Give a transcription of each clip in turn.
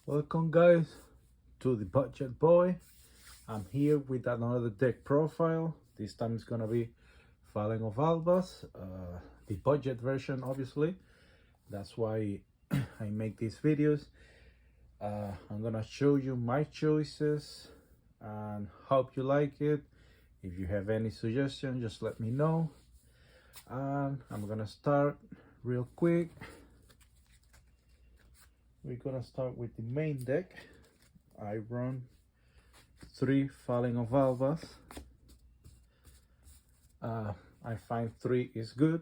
Welcome guys to the Budget Boy. I'm here with another deck profile. This time it's gonna be Falling of Albaz, the budget version obviously. That's why I make these videos. I'm gonna show you my choices and hope you like it. If you have any suggestion, just let me know. And I'm gonna start real quick. We're gonna start with the main deck. I run 3 Falling of Albaz. I find 3 is good.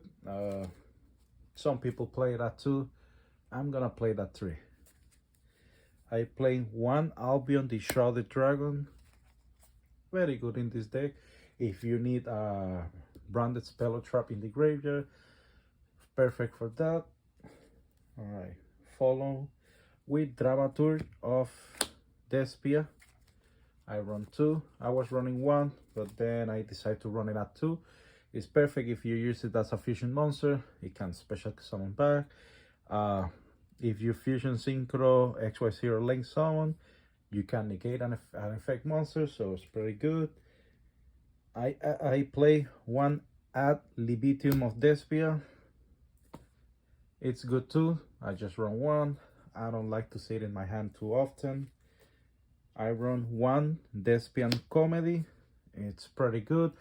Some people play that 2. I'm gonna play that 3. I play 1 Albion, the Shrouded Dragon. Very good in this deck. If you need a branded spell or trap in the graveyard, perfect for that. Alright, follow with Dramaturge of Despia. I run 2. I was running 1, but then I decided to run it at 2. It's perfect if you use it as a fusion monster. It can special summon back. If you fusion synchro XY0 link summon, you can negate an effect monster, so it's pretty good. I play 1 Ad Libitum of Despia. It's good too. I just run 1. I don't like to see it in my hand too often. I run 1 Despian Comedy. It's pretty good.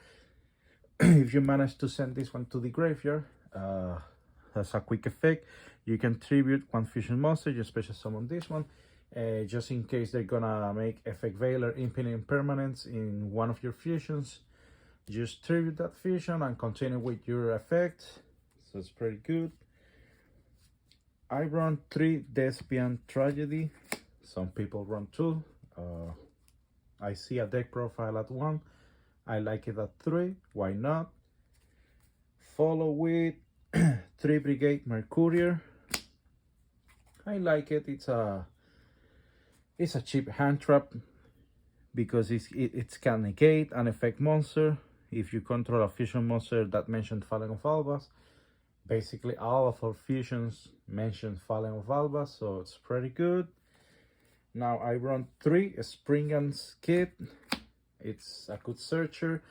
If you manage to send this one to the graveyard, as a quick effect, you can tribute 1 fusion monster, you special summon this one, just in case they're gonna make effect Veiler Infinite Impermanence in one of your fusions. Just tribute that fusion and continue with your effect, so it's pretty good. I run 3 Despian Tragedy. Some people run 2. I see a deck profile at 1. I like it at 3. Why not? Follow with 3 Brigade Mercurier. I like it. It's a cheap hand trap because it can negate an effect monster if you control a fusion monster that mentioned Falling of Albaz. Basically all of our fusions mention Falling of Albaz, so it's pretty good. Now I run 3 Springan's Kit. It's a good searcher.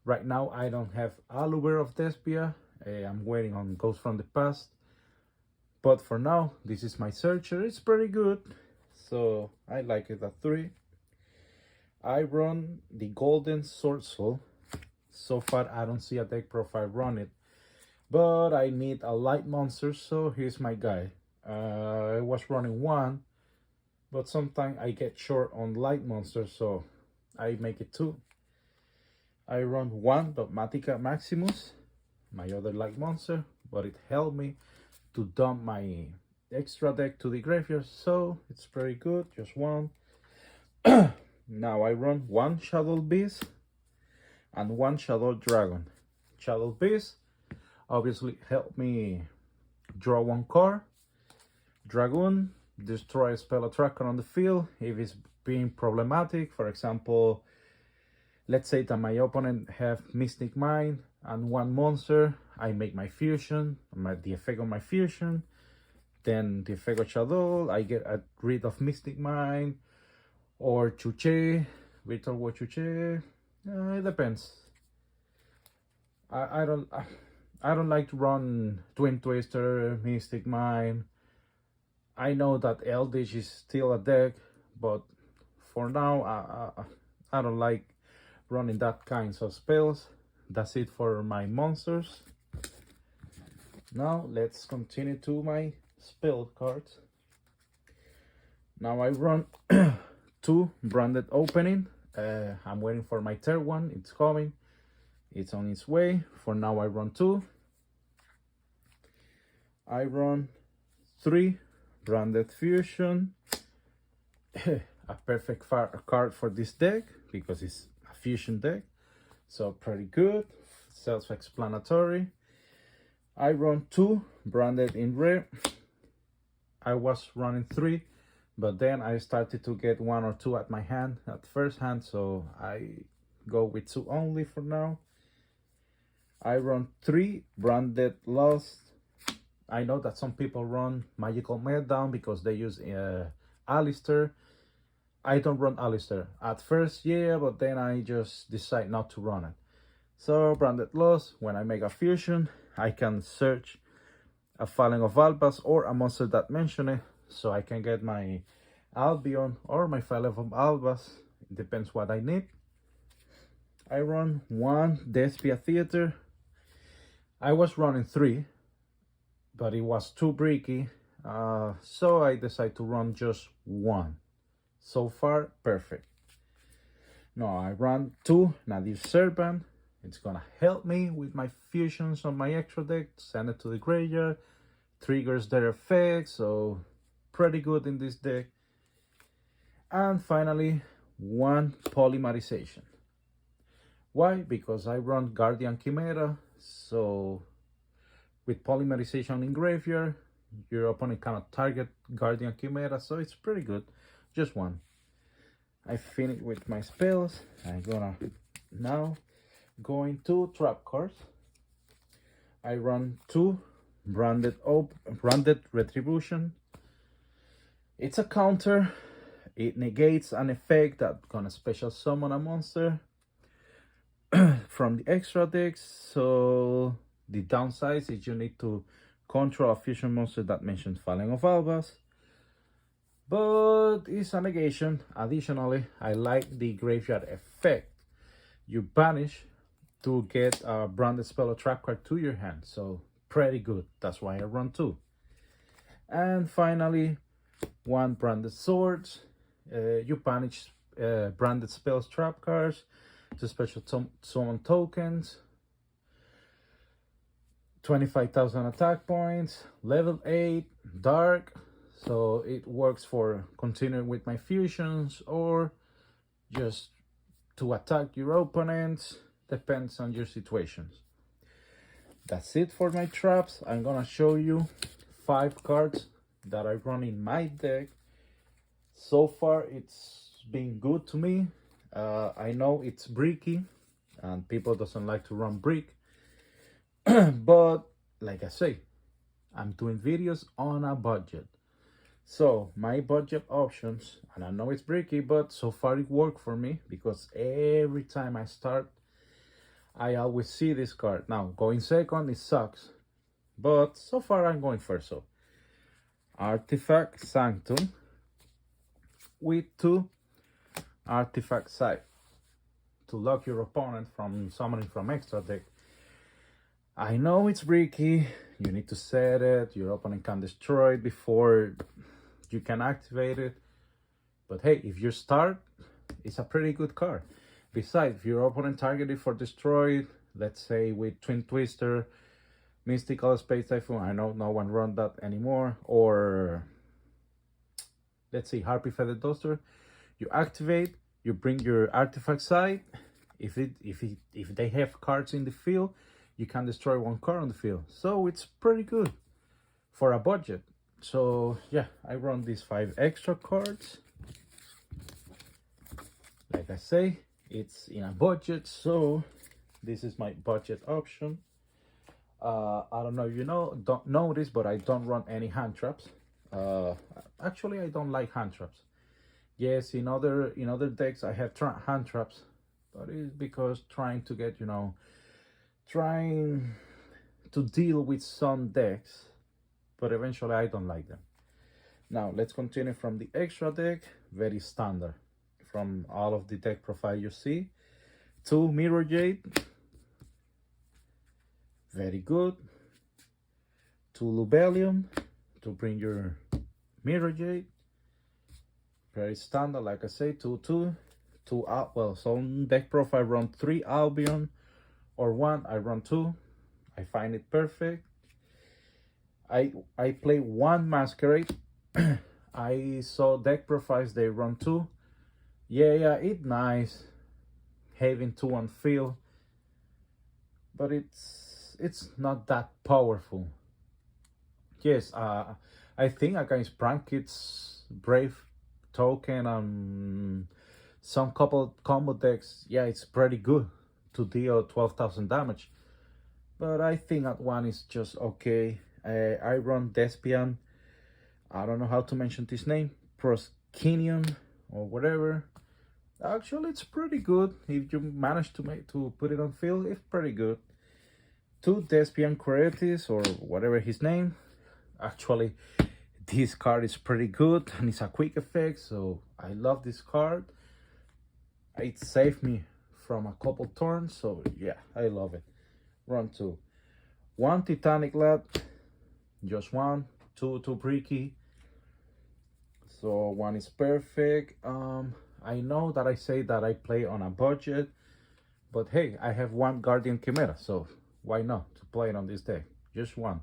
Right now I don't have Aluber of Despia. I'm waiting on Ghost from the Past. But for now, this is my searcher. It's pretty good, so I like it at 3. I run the Golden Sword Soul. So far I don't see a deck profile run it, but I need a light monster, so here's my guy. I was running 1, but sometimes I get short on light monsters, so I make it 2. I run 1 Dogmatica Maximus, my other light monster, but it helped me to dump my extra deck to the graveyard, so it's pretty good, just 1. Now I run 1 Shadow Beast and 1 Shadow Dragon. Shadow Beast obviously help me draw 1 card. Dragoon, destroy a spell tracker on the field if it's being problematic. For example, let's say that my opponent have Mystic Mind and 1 monster. I make my fusion, the effect of my fusion, then the effect of Shadow, I get rid of Mystic Mind or Chuche, Virtual War Chuche. It depends. I don't like to run Twin Twister, Mystic Mind. I know that Eldritch is still a deck, but for now I don't like running that kinds of spells. That's it for my monsters. Now let's continue to my spell cards. Now I run 2 Branded Opening. I'm waiting for my third one. It's coming. It's on its way. For now I run 2. I run 3 Branded Fusion. A perfect card for this deck because it's a fusion deck, so pretty good, self-explanatory. I run 2 Branded in Rare. I was running 3, but then I started to get 1 or 2 at my hand, at first hand, so I go with 2 only for now. I run 3 Branded Lost. I know that some people run Magical Meltdown because they use Alistair. I don't run Alistair. At first, yeah, but then I just decide not to run it. So branded loss, when I make a fusion, I can search a filing of albaz or a monster that mention it, so I can get my Albion or my file of albaz. It depends what I need. I run one Despia Theater. I was running 3, but it was too bricky, so I decided to run just 1. So far, perfect. Now I run 2 Nadir Serpent. It's gonna help me with my fusions on my extra deck, send it to the graveyard, triggers their effects, so pretty good in this deck. And finally, 1 Polymerization. Why? Because I run Guardian Chimera, so with Polymerization in graveyard, your opponent cannot target Guardian Chimera, so it's pretty good. Just 1. I finish with my spells. I'm gonna now go into trap cards. I run 2 branded Retribution. It's a counter. It negates an effect that's gonna special summon a monster from the extra decks. So the downside is you need to control a fusion monster that mentions Falling of Albaz, but it's a negation. Additionally, I like the graveyard effect. You banish to get a branded spell or trap card to your hand, so pretty good. That's why I run 2. And finally, 1 branded swords. You banish branded spells, trap cards to special summon tokens. 25,000 attack points, level 8, dark, so it works for continuing with my fusions or just to attack your opponents, depends on your situations. That's it for my traps. I'm gonna show you 5 cards that I run in my deck. So far it's been good to me. I know it's bricky and people doesn't like to run brick, but like I say, I'm doing videos on a budget. So my budget options, and I know it's bricky, but so far it worked for me because every time I start, I always see this card. Now going second, it sucks, but so far I'm going first. So Artifact Sanctum with 2 Artifact Sight to lock your opponent from summoning from extra deck. I know it's bricky, you need to set it, your opponent can destroy it before you can activate it, but hey, if you start, it's a pretty good card. Besides, if your opponent targeted for destroy, let's say with Twin Twister, Mystical Space Typhoon, I know no one run that anymore, or let's say Harpy Feather Duster, you activate, you bring your Artifact side. If they have cards in the field, you can destroy 1 card on the field. So it's pretty good for a budget. So yeah, I run these 5 extra cards. Like I say, it's in a budget, so this is my budget option. I don't know if you don't know this, but I don't run any hand traps. Actually, I don't like hand traps. Yes, in other decks I have hand traps, but it's because trying to get, trying to deal with some decks, but eventually I don't like them. Now let's continue from the extra deck. Very standard from all of the deck profile you see. 2 Mirror Jade, very good. 2 Lubellium to bring your Mirror Jade, very standard. Like I say, 2 well, some deck profile run 3 Albion or 1, I run 2. I find it perfect. I play 1 Masquerade. I saw deck profiles they run 2. Yeah, it's nice having 2 on field, but it's not that powerful. Yes, I think against Prankit's Brave token and some couple combo decks, yeah, it's pretty good to deal 12,000 damage, but I think that 1 is just okay. I run Despian, I don't know how to mention this name, proskinium or whatever. Actually, it's pretty good. If you manage to put it on field, it's pretty good. 2 Despian Coretis or whatever his name. Actually, this card is pretty good and it's a quick effect, so I love this card. It saved me from a couple turns, so yeah, I love it. Run 2. 1 Titanic Lad, just 1. 2 Bricky. So 1 is perfect. I know that I say that I play on a budget, but hey, I have 1 Guardian Chimera, so why not to play it on this deck? Just 1,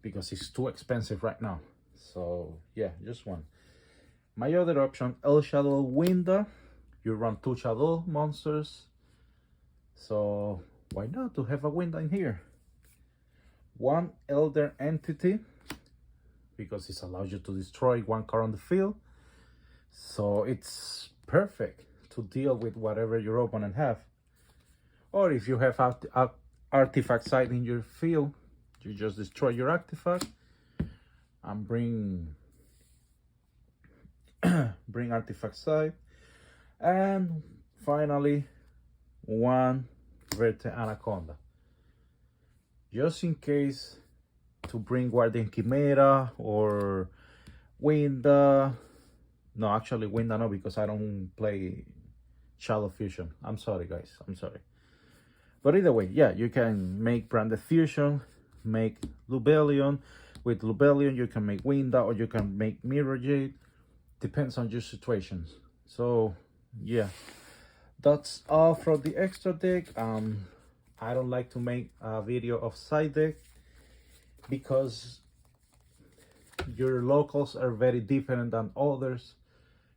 because it's too expensive right now. So yeah, just 1. My other option, El Shadow Winda. You run 2 Shadow monsters, so why not to have a Winda in here? 1 Elder Entity, because it allows you to destroy 1 card on the field, so it's perfect to deal with whatever your opponent have. Or if you have artifact side in your field, you just destroy your artifact and bring artifact side. And finally, 1 Verte Anaconda, just in case to bring Guardian Chimera or Winda. No, actually Winda no, because I don't play Shadow Fusion. I'm sorry guys, I'm sorry. But either way, yeah, you can make Branded Fusion, make Lubellion. With Lubellion you can make Winda or you can make Mirror Jade. Depends on your situations. So yeah, that's all from the extra deck. I don't like to make a video of side deck because your locals are very different than others.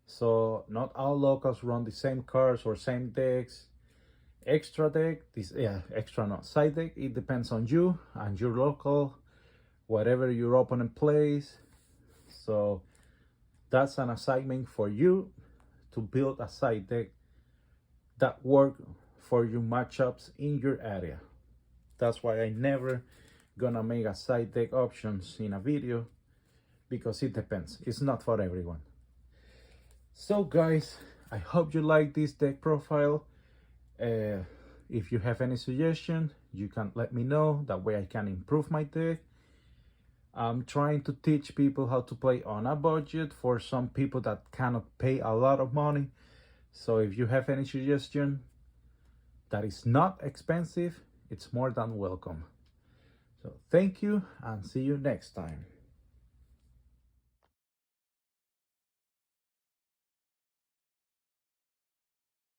So not all locals run the same cards or same decks. Extra deck, side deck, it depends on you and your local, whatever your opponent plays. So that's an assignment for you to build a side deck that work for your matchups in your area. That's why I never gonna make a side deck options in a video, because it depends. It's not for everyone. So guys, I hope you like this deck profile. If you have any suggestion, you can let me know. That way I can improve my deck. I'm trying to teach people how to play on a budget for some people that cannot pay a lot of money. So if you have any suggestion that is not expensive, it's more than welcome. So thank you and see you next time.